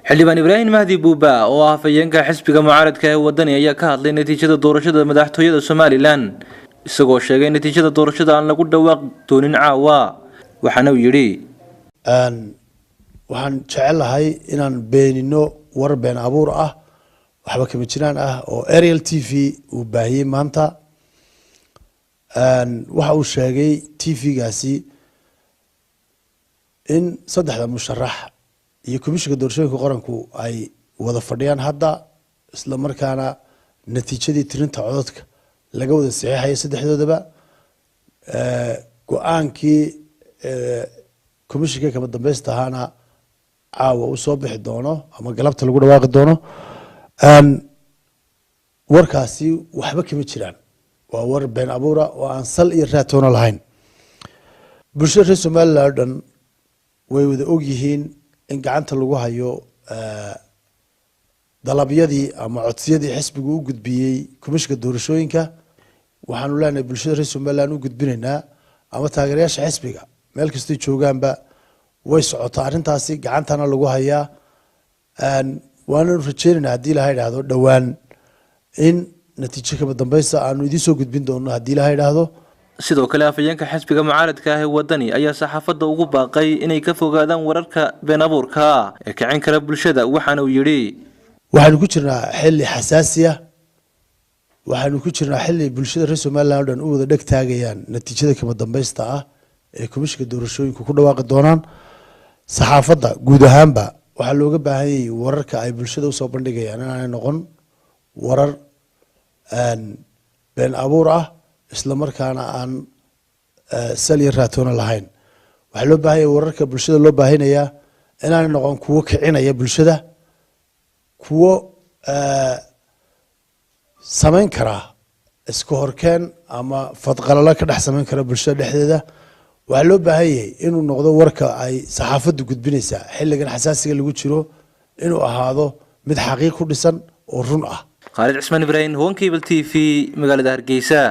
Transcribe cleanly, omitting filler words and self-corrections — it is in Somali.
xildhibaan Ibraahim Mahdi Buuba oo ah afayeenka xisbiga mucaaradka ee wadani ayaa ka hadlay natiijada doorashada madaxtooyada Somaliland isagoo sheegay natiijada doorashada aan lagu dhawaaq doonin caawa waxaana uu yiri waxaan jecelahay inaan beenino war been abuur ah waxba kama jiraan ah oo Ariel TV uu baahiyay maanta waxa uu sheegay TV-gaasi in saddexda musharax iyo komishiga doorashooyinka qaranku ay wada fadhiyaan hadda isla markaana natiijadii tirinta codadka laga wada saxiixay saddexdoodaba go'aankii komishiga kama dambaysta ahaana caawa uu soo bixi doono ama galabta lagu dhawaaqi doono warkaasi waxba kama jiraan waa war been abuura oo aan sal iyo raatoona lahayn bulshada reer Somaliland way wada og yihiin in gacanta lagu hayo dalabyadii ama codsiyadii xisbigu u gudbiyay komishiga doorashooyinka waxaanu leenahay bulshada reer Somaliland u gudbinaynaa ama taageerayaasha xisbiga meel kasta joogaanba way socotaa arrintaasi gacantana lagu hayaa waana rajaynaynaa haddii la yiraahdo dhawaan in natiijo kama dambaysa aanu idin soo gudbin doono haddii la yiraahdo sidoo kale afayeenka xisbiga mucaaradka ah ee wadani ayaa saxaafadda ugu baaqay inay ka fogaadaan wararka been abuurka ee kicin kara bulshada waxaana uu yiri waxaanu ku jirnaa xilli xasaasi ah waxaanu ku jirnaa xilli bulshada reer Somaliland u wada dhag taagayaan natiijada kama dambaysta ah ee komishiga doorashooyinku ku dhawaaqi doonaan saxaafadda guud ahaanba waxaa looga baahan yahay wararka ay bulshada u soo bandhigayaan inaanay noqon warar been abuur ah isla markaana aan sal iyo raatoona lahayn waxaa loo baahan yahay wararka bulshada loo baahinayaa inaanay noqon kuwo kicinaya bulshada kuwo samayn kara isku horkeen ama fadqalala ka dhex samayn kara bulshada dhexdeeda waxaa loo baahan yahay inuu noqdo warka ay saxaafaddu gudbinaysaa xilligan xasaasiga lagu jiro inuu ahaado mid xaqiiq ku dhisan oo run ah Khalid Cismaan Ibraahim Honkable TV magaalada Hargeysa.